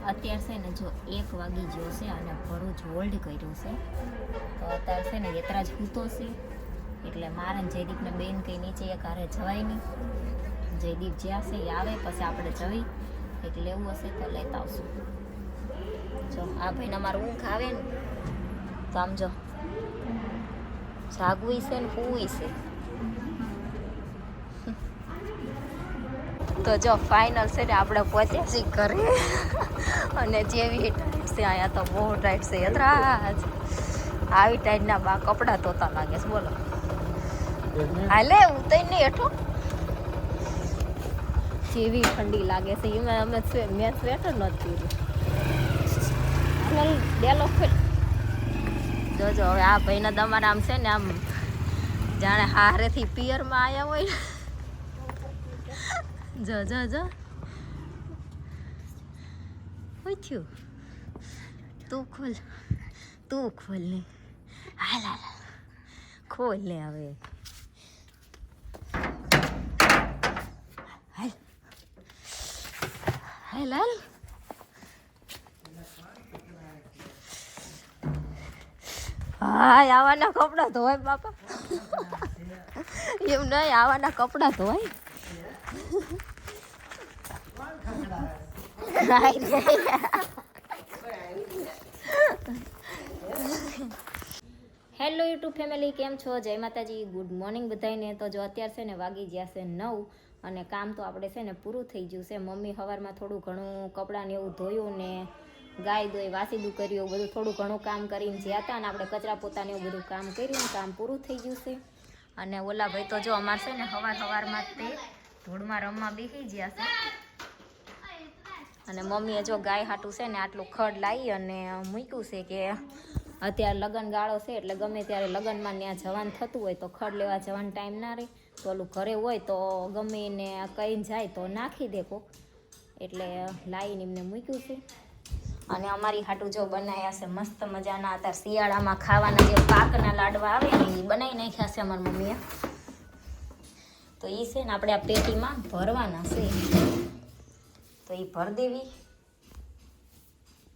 અત્યારે છે ને જો 1 વાગી ગયો છે અને ભરૂચ હોલ્ડ કર્યું છે. તો અત્યારે છે ને યતરાજ સૂતો છે એટલે મારે જયદીપને બેન કંઈ નીચે એક હારે જવાય નહીં. જયદીપ જ્યાં છે એ આવે પછી આપણે જવી એટલે લેવું હશે તો લેતા આવશું. જો આ ભાઈને અમારું ઊંઘ આવે ને તો આમ જો જાગવું છે ને પૂવું છે. તો જો ફાઇનલ છે ને આપણે પહોંચ્યા છીએ ઘરે અને જેવી ટાઈટ છે અહીંયા તો બહુ ટાઈટ છે યતરાજ. આવી ટાઈટના બા કપડાં ધોતા લાગે છે બોલો. હાલે ઉતરી નહીં હેઠો જેવી ઠંડી લાગે છે એમાં અમે મેં સ્વેટર નથી પહેર્યું. ડેલો જોજો હવે આ ભાઈના તમારા આમ છે ને આમ જાણે હારેથી પિયરમાં આવ્યા હોય. જો જો જો શું થયું? તું ખોલ ને. હાલ ખોલ ને હવે. હાલ હા આવાના કપડા ધોવાય બાપા. એમ નહીં આવાના કપડા ધોવાય. હેલો યુટ્યુબ ફેમિલી, કેમ છો? જય માતાજી, ગુડ મોર્નિંગ બધાને. તો જો અત્યારે છે ને વાગી ગયા છે 9 અને કામ તો આપણે છે ને પૂરું થઈ ગયું છે. મમ્મી સવારમાં થોડું ઘણું કપડાં ને એવું ધોયું ને ગાય દોઈ વાસીદું કર્યું એવું બધું થોડું ઘણું કામ કરીને જ્યાં હતા ને આપણે કચરા પોતાને એવું બધું કામ કર્યું. કામ પૂરું થઈ ગયું છે. અને ઓલા ભાઈ તો જો અમારે છે ને સવારમાં તે ધૂળમાં રમવા બેસી ગયા છે. અને મમ્મીએ જો ગાય હાટું છે ને આટલું ખડ લાવી અને મૂક્યું છે કે અત્યારે લગ્ન ગાળો છે એટલે ગમે ત્યારે લગ્નમાં ત્યાં જવાનું થતું હોય તો ખડ લેવા જવાનો ટાઈમ ના રહે. તો ઓલું ઘરે હોય તો ગમે એને કહીને જાય તો નાખી દે કોક, એટલે લાવીને એમને મૂક્યું છે. અને અમારી હાટું જો બનાવ્યા છે મસ્ત મજાના અત્યારે શિયાળામાં ખાવાના જે પાકના લાડવા આવે ને એ બનાવી નાખ્યા છે અમારી મમ્મીએ. તો એ છે ને આપણે આ પેટીમાં ભરવાના છે, તો એ ભરી દેવી.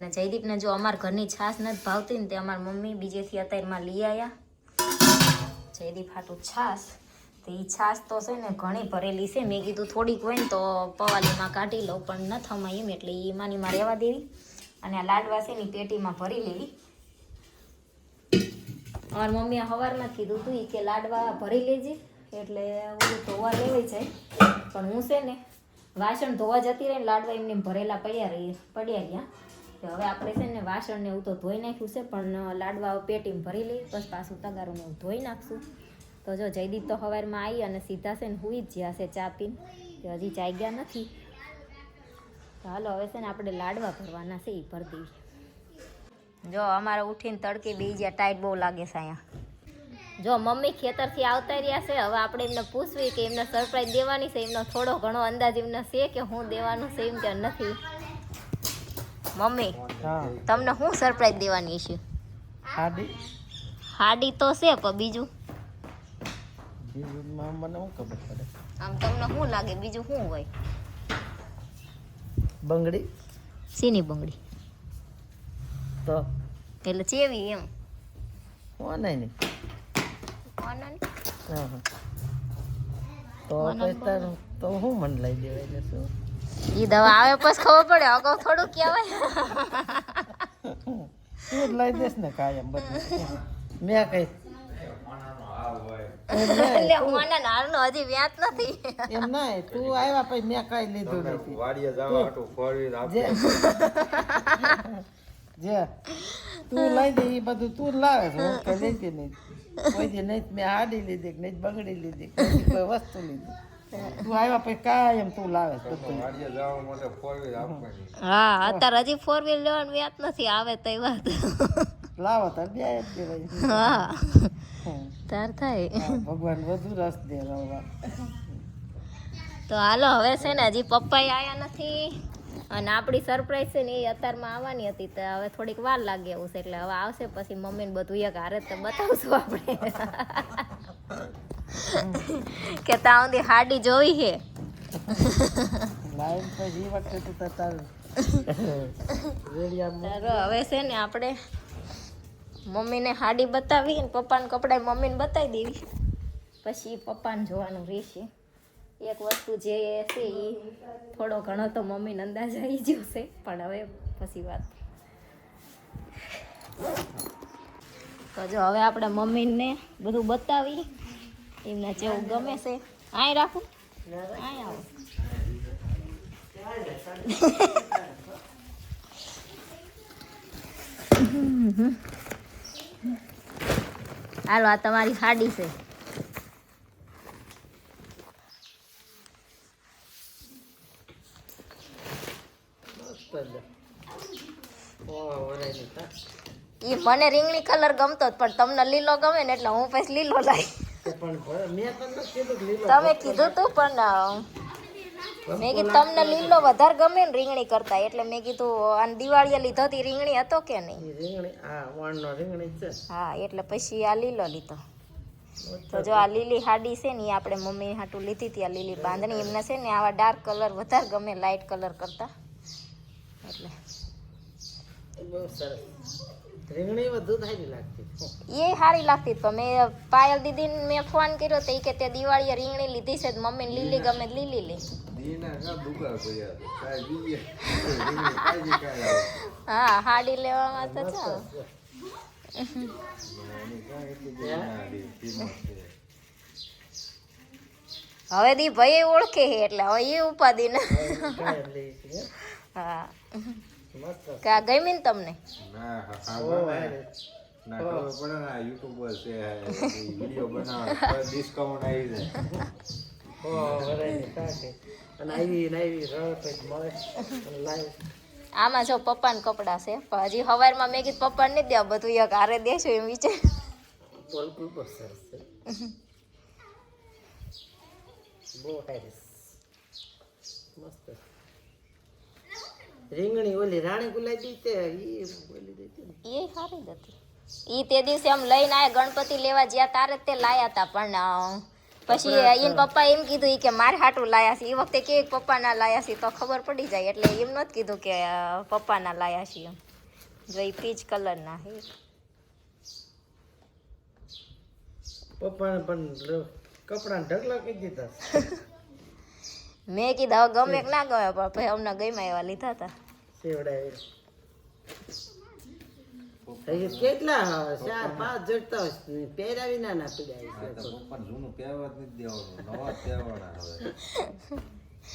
ને જયદીપને જો અમારા ઘરની છાશ નથી ભાવતી ને તે અમારી મમ્મી બીજેથી અત્યારમાં લઈ આવ્યા જયદીપ હાટું છાશ. તો એ છાશ તો છે ને ઘણી ભરેલી છે. મેં કીધું થોડીક હોય ને તો પવાલીમાં કાઢી લઉં પણ ન થમાય એમ એટલે એ માનીમાં રહેવા દેવી. અને આ લાડવા છે ને પેટીમાં ભરી લેવી. અમારી મમ્મીએ સવારમાં કીધું હતું કે લાડવા ભરી લેજે એટલે ઓલું ધોવા લેવાઈ જાય. પણ હું છે ને વાસણ ધોવા જતી રહી ને લાડવા એમને ભરેલા પડ્યા રહ્યા. હવે આપણે છે ને વાસણ ને એવું તો ધોઈ નાખ્યું છે પણ લાડવા પેટીમાં ભરી લઈ બસ પાછું તગારું ને એવું ધોઈ નાખશું. તો જો જયદીપ તો સવારમાં આવી અને સીધા છે ને હુઈ જ જ્યાં છે ચા પીને, કે હજી ચાઈ ગયા નથી. તો હાલો હવે છે ને આપણે લાડવા ભરવાના છે એ ભરી દઈએ. જો અમારે ઉઠીને તડકે બે જ્યાં ટાઈટ બહુ લાગે છે અહીંયા. જો મમ્મી ખેતરથી આવતા રહ્યા છે. હવે આપણે એમને પૂછવી કે એમને સરપ્રાઈઝ દેવાની છે. એમનો થોડો ઘણો અંદાજ એમને છે કે હું દેવાનું છે એમ કે નથી. મમ્મી તમને શું સરપ્રાઈઝ દેવાની છે? હાડી તો છે પણ બીજું મને શું ખબર પડે? આમ તમને શું લાગે બીજું શું હોય? બંગડી. શેની બંગડી? તો એટલે ચેવી એમ? ઓનલાઈન. ઓનલાઈન? તો તો હું મને લઈ દેવાય ને શું? ઈ દવા આવે પછી ખબર પડે, અગાઉ થોડું કહેવાય. તું લઈ દેસ ને કાયમ બધું. મેં કઈ એટલે હું નાનો હજી વ્યાત નથી. એમ ના તું આવ્યા પછી મેં કઈ લીધું નથી. જે તું લઈ દે એ બધું તું લાવે છે, હું કઈ લીધી નહીં. કોઈ દી નહીં મેં હાડી લીધી નહીં બંગડી લીધી કોઈ વસ્તુ લીધી. તું આવ્યા પછી કાયમ તું લાવે છે બધું. હા અત્યારે હજી 4 વ્હીલ લેવાનું વ્યાત નથી, આવે તો વાત લાવો તાર બે જ દેવાય. હા તાર થાય. ભગવાન વધુ રસ દે રવા. તો હાલો હવે છે ને હજી પપ્પા આવ્યા નથી અને આપણી સરપ્રાઈઝ છે ને એ અત્યારમાં આવવાની હતી તો હવે થોડીક વાર લાગે એવું છે. એટલે હવે આવશે પછી મમ્મીને બધું એક હારે તો બતાવશું આપણે કે ત્યાં સુધી હાડી જોઈ છે. લાઈન પછી વખતે તું તાર તારો હવે છે ને આપણે મમ્મીને હાડી બતાવી ને પપ્પાને કપડાં મમ્મીને બતાવી દેવી, પછી પપ્પાને જોવાનું રહેશે. એક વસ્તુ જે છે એ થોડો ઘણો તો મમ્મીને અંદાજ આવી ગયો છે, પણ હવે પછી વાત. તો જો હવે આપણે મમ્મીને બધું બતાવી, એમને જેવું ગમે છે. આય રાખું, આય આવો. હાલો, આ તમારી સાડી છે. ઈ મને રીંગણી કલર ગમતો જ, પણ તમને લીલો ગમે ને એટલે હું પછી લીલો લાવી. તમે કીધું તું, પણ મેં કીધું તમને લીલો વધારે ગમે ને રીંગણી કરતા, એટલે મેં કીધું આ દિવાળીએ લીધો હતી રીંગણી હતો કે નહીં? હા, એટલે પછી આ લીલો લીધો. તો જો આ લીલી હાડી છે ને એ આપણે મમ્મી હાટું લીધી હતી. આ લીલી બાંધણી એમને છે ને આવા ડાર્ક કલર વધારે ગમે લાઇટ કલર કરતા, એટલે એ સારી લાગતી. તો મેં પાયલ દીદીને મેં ફોન કર્યો તો એ કે તે દિવાળીએ રીંગણી લીધી છે, મમ્મીને લીલી ગમે લીલી લે. હા, હાડી લેવામાં તો ચાલો. હવે દી ભાઈ ઓળખે છે એટલે હવે એ ઉપાધિ ને. હા, કા ગમી ને તમને? આમાં જો પપ્પાને કપડા છે, પણ હજી સવારમાં મેં કીધું પપ્પાને નહીં દેવા, બધું એક હારે દેશું એમ વિચાર. રીંગણી ઓલી રાણી ગુલાબી તે એ સારી જ હતી. ઈ તે દિવસે આમ લઈને આયા ગણપતિ લેવા જ્યાં તારે તે લાયા હતા, પણ પછી એને પપ્પા એમ કીધું કે મારે હાટું લાયા છે. એ વખતે કે પપ્પાના લાયા છે તો ખબર પડી જાય, એટલે એમ નહોતું કીધું કે પપ્પાના લાયા છે એમ. જો એ પીચ કલરના હે. પપ્પાને પણ કપડાં ઢગલા કરી દીધા. મેં કીધું હવે ગમે કે ના ગમે, પણ ભાઈ અમને ગમ્યા એવા લીધા હતા. કેટલા 4-5 જડતા પહેરાવી ના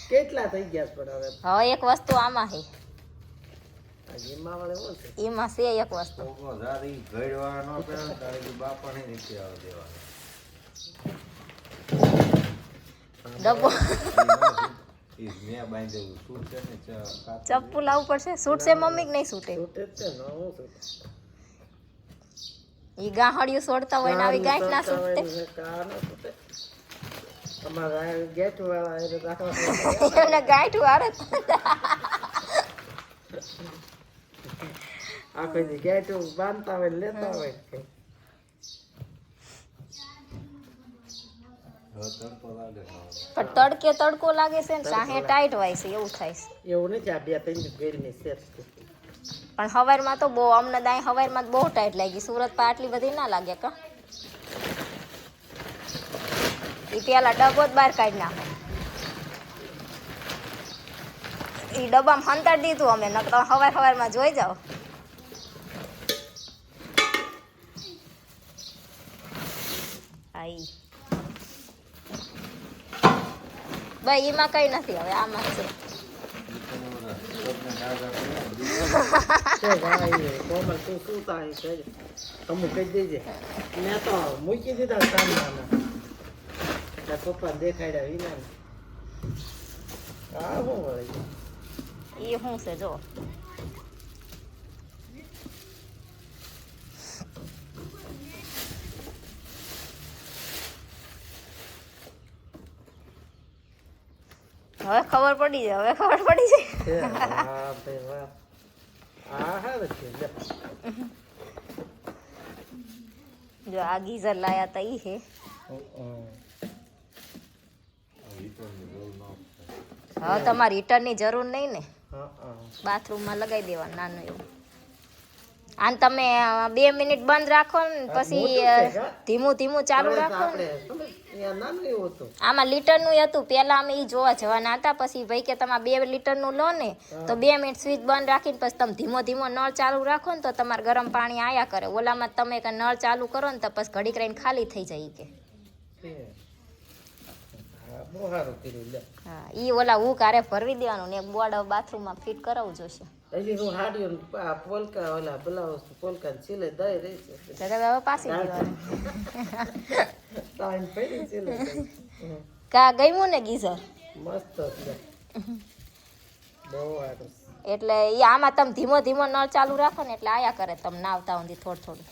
કેટલા થઈ ગયા પણ હવે એક વસ્તુ આમાં છે, એમાં છે એક વસ્તુ. ડબ્બો ચપ્પુ લાવવું પડશે. સૂટ છે મમ્મી કે નહીં સૂટે? ઈ ગાહડિયું છોડતા હોય ને આવી ગાંઠ ના છૂટતે. એમને ગાંઠ વાળે આખો દી ગાંઠ બાંધતા હોય લેતા હોય. પણ તડકે તડકો લાગે છે ને સાહે ટાઈટ હોય છે એવું થાય છે. એવું નથી, આ 2-3 ગરમી છે. પણ હવારમાં તો બહુ અમને દાય હવારમાં બહુ ટાઈટ લાગી. સુરત પર આટલી બધી ના લાગે કા. એ પેલા ડબ્બો જ બહાર કાઢી નાખો. એ ડબ્બામાં હંતાડી દીધું અમે, નકર હવારમાં જોઈ જાઓ. આઈ ભાઈ એમાં કઈ નથી, હવે આમાં છે. કોમલ તું શું થાય અમુક કહી દેજે. મેં તો મૂકી દીધા સામના પપ્પા દેખાડ્યા વિના. હા શું વળી એ શું છે જો. હવે ખબર પડી જાય, હવે ખબર પડી જાય. જો આ ગીઝર લાયા તા ઈ હે. હવે તમારે હીટર ની જરૂર નહીં ને. બાથરૂમમાં લગાવી દેવાનું નાનું એવું. આને તમે 2 મિનિટ બંધ રાખો ને પછી ધીમું ધીમું ચાલુ રાખો ને. આમાં લીટરનું હતું પેલા અમે ઈ જોવા જવાના હતા, પછી ભાઈ કે તમે 2 લીટરનું લો ને તો 2 મિનિટ સ્વિચ બંધ રાખીને પછી તમે ધીમો ધીમો નળ ચાલુ રાખો ને તો તમારે ગરમ પાણી આયા કરે. ઓલામાં તમે કે નળ ચાલુ કરો ને તો પછી ઘડીક રહીને ખાલી થઈ જાય કે. હા ઈ ઓલા હું કારે ભરવી દેવાનું ને એક બોર્ડ બાથરૂમમાં ફિટ કરાવવું જોશે. હજી હું હાડીઓ પોલકા ઓલા બ્લાઉઝ પોલકા સિલે દઈ રહી છે. હવે પાછી દેવાનું. ટાઈમ પડી સિલે કા ગયું ને ગીઝર મસ્ત છે બહુ સારું. એટલે ઈ આમાં તમે ધીમો ધીમો નળ ચાલુ રાખો ને એટલે આયા કરે તમે નાવતા સુધી થોડું થોડું.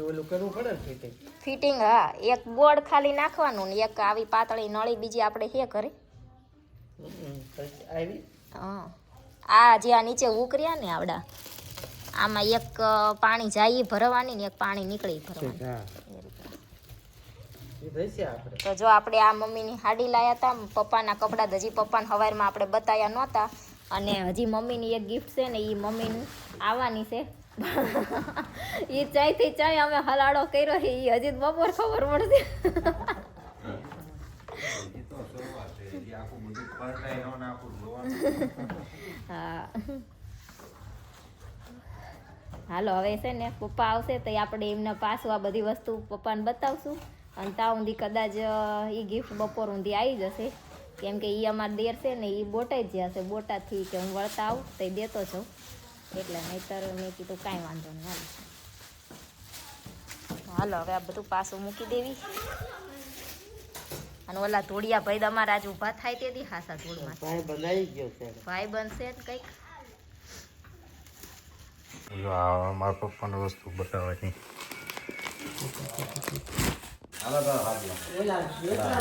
ઓલું કરવું પડે ને ફિટિંગ. ફિટિંગ હા એક બોર્ડ ખાલી નાખવાનું ને એક આવી પાતળી નળી બીજી આપણે હે કરે. હા આ જે આ નીચે ઉકર્યા ને આવડા આમાં એક પાણી જાય ભરવાની ને એક પાણી નીકળી ભરવાની. તો જો આપણે આ મમ્મીની હાડી લાયા હતા, પપ્પાના કપડાં હજી પપ્પાને સવારમાં આપણે બતાવ્યા નહોતા, અને હજી મમ્મીની એક ગિફ્ટ છે ને એ મમ્મીનું આવવાની છે. એ ચાયથી ચાય અમે હલાડો કર્યો છે એ હજી બપોર ખબર પડશે. હા હાલો હવે છે ને પપ્પા આવશે તો આપણે એમને પાછું આ બધી વસ્તુ પપ્પાને બતાવશું, અને ત્યાં ઊંધી કદાચ એ ગિફ્ટ બપોર ઊંધી આવી જશે, કેમ કે એ અમારા દેર છે ને એ બોટાદ જ હશે. બોટાદથી કે હું વળતા આવું તો દેતો છું એટલે, નહીંતર મેં કીધું કાંઈ વાંધો નહીં. હાલો હવે આ બધું પાછું મૂકી દેવી. અને ઓલા ધોળિયા ભાઈ તમારા આજ ઊભા થાય તે દી હાસા ધૂળમાં ભાઈ બનાવી ગયો છે. ભાઈ બનશે કંઈક. મારા પપ્પાને વસ્તુ બતાવવાની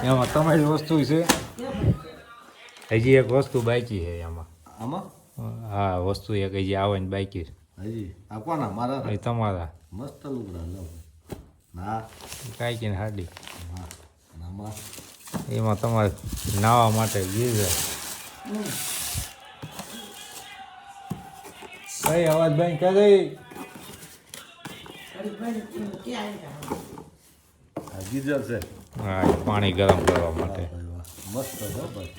એમાં તમારી વસ્તુ છે. હજી એક વસ્તુ બાકી છે એમાં. આમાં હા વસ્તુ એક હજી આવવાની બાકી છે. હજી આ કોના મારા એ તમારા મસ્ત લુગડા લો ના કાંઈ કે હાડી હા નામાં એમાં તમારે નાવા માટે ગીઝર. કઈ અવાજ ભાઈ ક્યાં ગઈ? આ ગીઝર છે. હા એ પાણી ગરમ કરવા માટે. મસ્ત છે ભાઈ.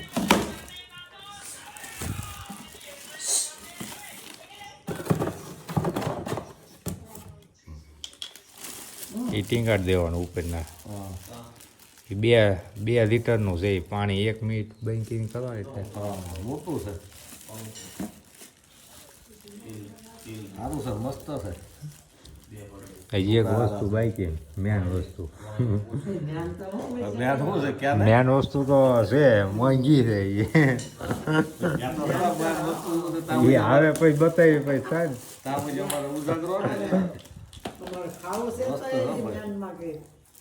એ ટીંગાડી દેવાનું ઉપરના. એ 2 લીટરનું છે. પાણી 1 મિનિટ બેંકિંગ કરવા એટલે હા મોટું છે. સારું છે મસ્ત છે. હજી એક વસ્તુ બાકી મેન વસ્તુ. મેં શું છે ક્યાં મેન વસ્તુ તો છે મોંઘી છે એ આવે પછી બતાવી પછી થાય ને. તામુજ અમારે ઉજાગરો ને તમારે ખાવું છે તો એ ધ્યાનમાં કે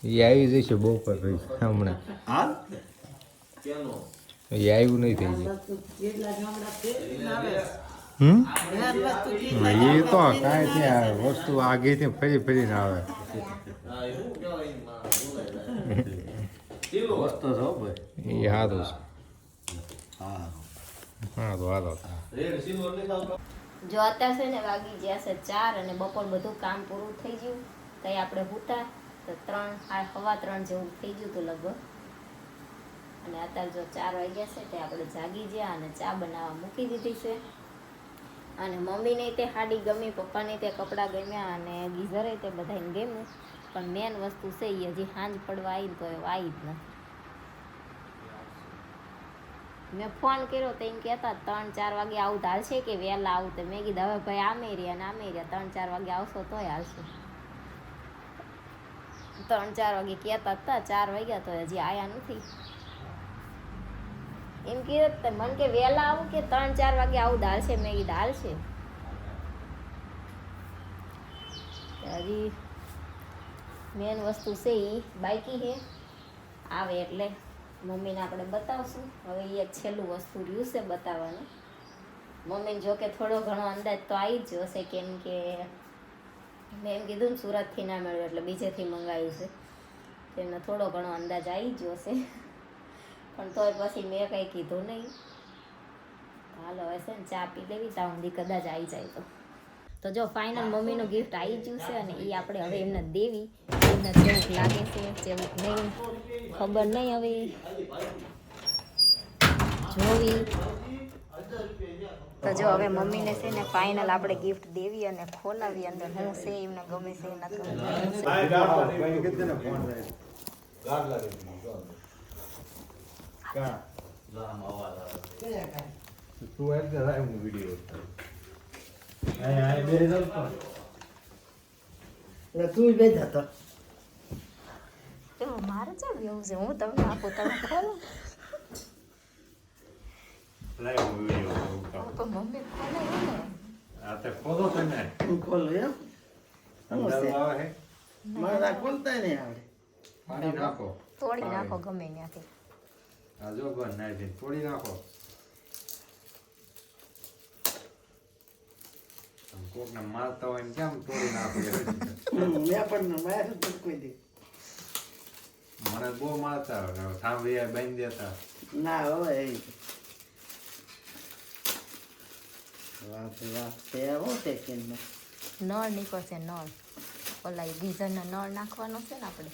એ આવી જશે બપોર પછી હમણાં. હા એ આવ્યું નહીં થઈ જાય. વસ્તુ કેટલા ગામડા ફેરવીને આવે. મેન વસ્તુ એ તો કાંઈ ત્યાં વસ્તુ આગેથી ફરી ફરીને આવે. મસ્ત છે હો ભાઈ. એ સારું છે. હા હા તો હાલો. જો અત્યારે છે ને વાગી ગયા છે 4 અને બપોર બધું કામ પૂરું થઈ ગયું. તઈ આપણે હુતા તો 3:15 જેવું થઈ ગયું હતું લગભગ. અને અત્યારે જો 4 વાગ્યા છે તે આપણે જાગી ગયા અને ચા બનાવવા મૂકી દીધી છે. અને મમ્મીને તે હાડી ગમી, પપ્પાને તે કપડાં ગમ્યા અને ગીઝરે તે બધાને ગમ્યું, પણ મેન વસ્તુ છે એ હજી સાંજ પડવા આવી તો એ આવી જ નથી. મેં ફોન કર્યો તો એમ કહેતા 3-4 વાગે આવું તો હાલશે કે વહેલા આવું? તો મેં કીધું હવે ભાઈ આમે રહ્યા ને આમે રહ્યા, 3-4 વાગે આવશો તોય હાલશે. 3-4 વાગે કહેતા હતા, 4 વાગ્યા તો હજી આયા નથી. એમ કીધું મને કે વહેલા આવું કે 3-4 વાગે આવું તો હાલશે? મેં કીધું હાલશે. હજી મેન વસ્તુ છે એ બાકી છે, આવે એટલે મમ્મીને આપણે બતાવશું. હવે એ એક છેલ્લું વસ્તુ રહ્યું છે બતાવવાનું. મમ્મીને જો કે થોડો ઘણો અંદાજ તો આવી જ જશે, કેમ કે મેં એમ કીધું ને સુરતથી ના મળ્યું એટલે બીજેથી મંગાવ્યું છે, તો એમને થોડો ઘણો અંદાજ આવી જ જશે. પણ તોય પછી મેં કંઈ કીધું નહીં. હાલો હવે છે ને ચા પી લેવી ત્યાં સુધી કદાચ આવી જાય તો જો ફાઇનલ મમ્મીનું ગિફ્ટ આવી ગયું છે અને એ આપણે હવે એમને દેવી. એમને જેવું લાગે છે જેવું નહીં ખબર નહીં હવે જોવી. તો જો હવે મમ્મીને છે ને ફાઇનલ આપણે ગિફ્ટ દેવી અને ખોલાવી અંદર હું છે એમને ગમે છે તું બે જતો એમાં મારે ચાલ એવું છે હું તમને આપું તમે ખોલો તો મમ્મી ખોલે ને તું ખોલો એમ શું છે? મારા ખોલતા નહીં આવડે. પાણી નાખો તોડી નાખો ગમે ત્યાંથી. આ જો બંધ નાખી તોડી નાખો. કોકને મારતા હોય ને કેમ તોડી નાખો મેં પણ મારે તો કોઈ દી મને બહુ મારતા હોય થાંભલી બાંધી દેતા. ના હોય એ વાહ વાહ તે હું તે કેમ નળ નીકળશે નળ ઓલા ગીઝરના નળ નાખવાનો છે ને આપણે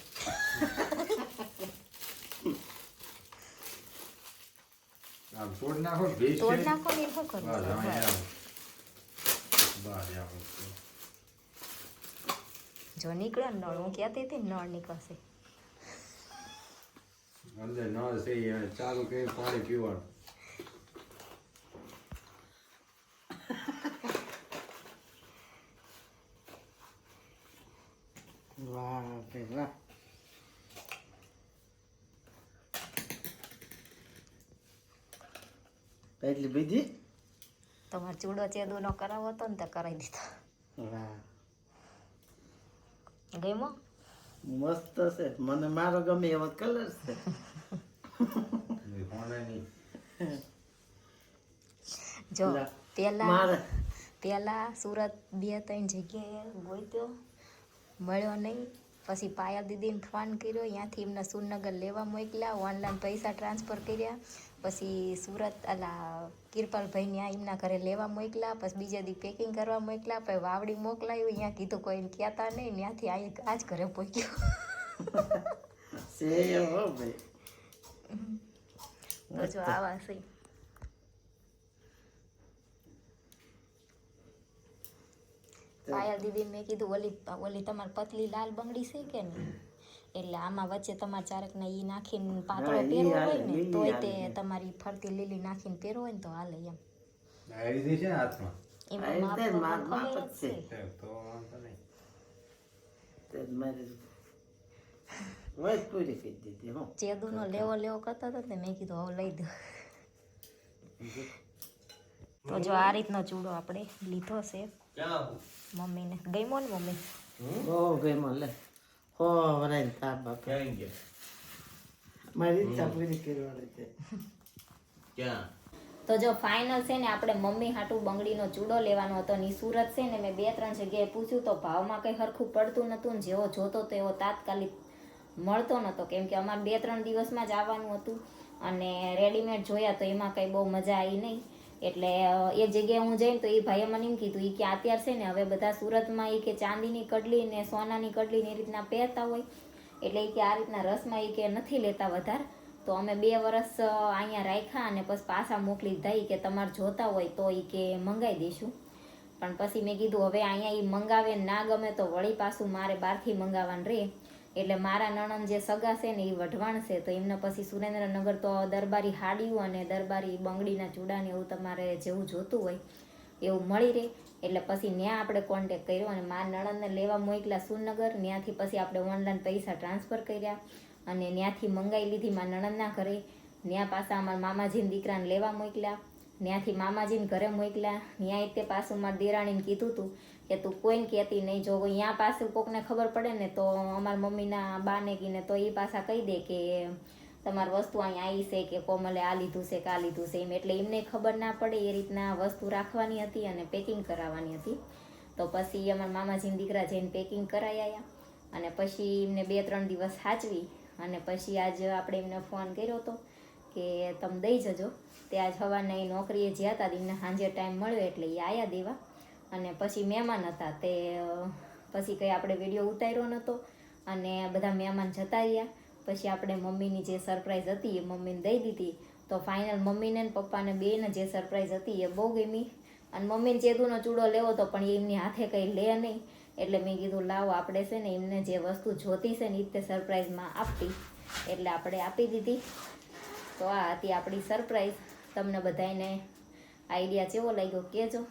આમ તોડી નાખો ભેજ તોડ નાખો ને શું કરવું બસ હવે બસ. આમ. બસ આમ. જો નીકળે ને નળ હું કહેતી હતી ને નળ નીકળશે અંદર નળ છે એ ચાલુ કરી પાણી પીવાનું. વાહ ભાઈ વાહ એટલી બીજી તમારે ચૂડો ચેદો નો કરાવો હતો ને તો કરાવી દીધો. વાહ ગમ્યો મસ્ત છે મને મારો ગમે એવો કલર છે પાણી જો લા, પેલા મારે પેલા સુરત 2-3 જગ્યાએ ગોત્યો મળ્યો નહીં. પછી પાયલ દીદીને ફોન કર્યો ત્યાંથી એમને સુરનગર લેવા મોકલ્યા ઓનલાઈન પૈસા ટ્રાન્સફર કર્યા. પછી સુરત અલા કિરપાલભાઈ ત્યાં એમના ઘરે લેવા મોકલ્યા. પછી બીજા દી પેકિંગ કરવા મોકલ્યા. પછી વાવડી મોકલાયું ત્યાં કીધું કોઈને કહેતા નહીં ત્યાંથી આ જ ઘરે પહોંચ્યો. છે એવો ભાઈ તો જો આવા છે પાયલ દીદી મેં કીધું ઓલી તમારી પતલી લાલ બંગડી છે કે નહીં એટલે આમાં વચ્ચે તમારે ચારકને ઈ નાખીને પાતળો હા, ઈ પહેરવો હાલે, હોય ને લીલી તોય હાલે. તે તમારી ફરતી લીલી નાખીને પહેરવો હોય ને તો હાલે એમ. આવી ગઈ છે ને હાથમાં. એમાં આ માપ રીતે તો માપ ખબર જ જ છે. તો વાંધો નહીં. તે મારે વૈસ પૂરી કરી દીધી હું ચેદુનો લેવો કરતો હતો ને મેં કીધું હવે લઈ દો. તો જો આ રીતનો ચૂડો આપણે લીધો છે મમ્મીને. ગમ્યો ને મમ્મી? બહુ ગમ્યો લે હો વરાઈને તાપ બાપ મારી ઈચ્છા પૂરી કરવાની છે તો જો ફાઇનલ છે ને આપણે મમ્મી હાટું બંગડીનો ચૂડો લેવાનો હતો ને ઈ સુરત છે ને મેં 2-3 જગ્યાએ પૂછ્યું તો ભાવમાં કંઈ સરખું પડતું નહોતું ને જેવો જોતો તો એવો તાત્કાલિક મળતો નહોતો કેમ કે અમારે 2-3 દિવસમાં જ આવવાનું હતું અને રેડીમેડ જોયા તો એમાં કંઈ બહુ મજા આવી નહીં. એટલે એક જગ્યાએ હું જઈને તો એ ભાઈએ મને એમ કીધું એ કે અત્યારે છે ને હવે બધા સુરતમાં એ કે ચાંદીની કડલી ને સોનાની કડલી ને એ રીતના પહેરતા હોય એટલે એ કે આ રીતના રસમાં એ કે નથી લેતા વધારે. તો અમે 2 વર્ષ અહીંયા રાખ્યા અને પછી પાછા મોકલી દીધા કે તમારે જોતા હોય તો એ કે મંગાવી દઈશું. પણ પછી મેં કીધું હવે અહીંયા એ મંગાવે ના ગમે તો વળી પાછું મારે બહારથી મંગાવવાનું રહે. એટલે મારા નણંદ જે સગા છે ને એ વઢવાણ છે તો એમને પછી સુરેન્દ્રનગર તો દરબારી હાડિયું અને દરબારી બંગડીના ચૂડાને એવું તમારે જેવું જોતું હોય એવું મળી રહે. એટલે પછી ત્યાં આપણે કોન્ટેક કર્યો અને મારા નણંદને લેવા મોકલ્યા સુરનગર. ત્યાંથી પછી આપણે ઓનલાઈન પૈસા ટ્રાન્સફર કર્યા અને ત્યાંથી મંગાવી લીધી મારા નણંદના ઘરે. ત્યાં પાછા અમારા મામાજીના દીકરાને લેવા મોકલ્યા. ત્યાંથી મામાજીને ઘરે મોકલ્યા. ત્યાં તે પાછું મારા દેરાણીને કીધું હતું કે તું કોઈને કહેતી નહીં જો ત્યાં પાછું કોકને ખબર પડે ને તો અમારા મમ્મીના બાને કીને તો એ પાછા કહી દે કે તમારી વસ્તુ અહીંયા આવી છે કે કોમલે આ લીધું છે કે આ લીધું છે એમ. એટલે એમને ખબર ના પડે એ રીતના વસ્તુ રાખવાની હતી અને પેકિંગ કરાવવાની હતી. તો પછી અમારા મામાજીના દીકરા જઈને પેકિંગ કરાવી આવ્યા અને પછી એમને 2-3 દિવસ સાચવી અને પછી આજે આપણે એમને ફોન કર્યો હતો કે તમે દઈ જજો. તે આજ સવારના એ નોકરીએ જ્યાં હતા એમને સાંજે ટાઈમ મળ્યો એટલે એ આવ્યા દેવા. અને પછી મહેમાન હતા તે પછી કંઈ આપણે વિડીયો ઉતાર્યો નહોતો અને બધા મહેમાન જતા રહ્યા. પછી આપણે મમ્મીની જે સરપ્રાઈઝ હતી એ મમ્મીને દઈ દીધી. તો ફાઇનલ મમ્મીને ને પપ્પાને બેને જે સરપ્રાઈઝ હતી એ બહુ ગમી. અને મમ્મીને ચેદુનો ચૂડો લેવો તો પણ એમની હાથે કંઈ લે નહીં. એટલે મેં કીધું લાવો આપણે છે ને એમને જે વસ્તુ જોતી છે ને એ તે સરપ્રાઈઝમાં આપતી. એટલે આપણે આપી દીધી. તો આ હતી આપણી સરપ્રાઈઝ. તમને બધાને આઈડિયા કેવો લાગ્યો કહેજો.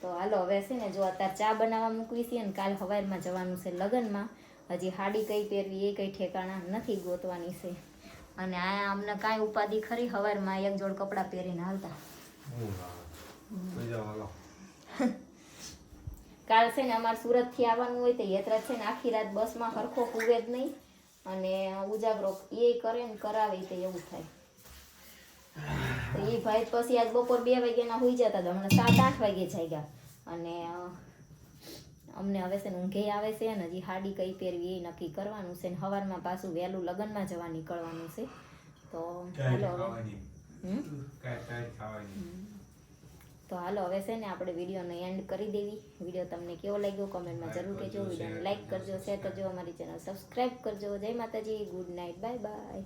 તો હાલો હવે છે ને જો અત્યારે ચા બનાવવા મૂકવી છે ને કાલ સવારમાં જવાનું છે લગ્નમાં. હજી સાડી કઈ પહેરવી એ કંઈ ઠેકાણા નથી, ગોતવાની છે. અને આ અમને કાંઈ ઉપાધિ ખરી, સવારમાં એક જોડ કપડાં પહેરીને હાલતા. કાલ છે ને અમારે સુરતથી આવવાનું હોય તો યાત્રા છે ને આખી રાત બસમાં સરખો પૂવે જ નહીં અને ઉજાગરો એ કરે ને કરાવે તો એવું થાય. તો એ ભાઈ પછી આજ બપોર 2 વાગ્યાના હોઈ જતા હતા, હમણાં 7-8 વાગે જાગ્યા. અને અમને હવે છે ને ઊંઘે આવે છે ને હજી સાડી કઈ પહેરવી એ નક્કી કરવાનું છે. ને સવારમાં પાછું વહેલું લગ્નમાં જવા નીકળવાનું છે. તો હાલો તો હાલો હવે છે ને આપણે વિડીયોનો એન્ડ કરી દેવી. વિડીયો તમને કેવો લાગ્યો કમેન્ટમાં જરૂર કહેજો. વિડીયોને લાઈક કરજો, શેર કરજો, અમારી ચેનલ સબસ્ક્રાઈબ કરજો. જય માતાજી, ગુડ નાઇટ, બાય બાય.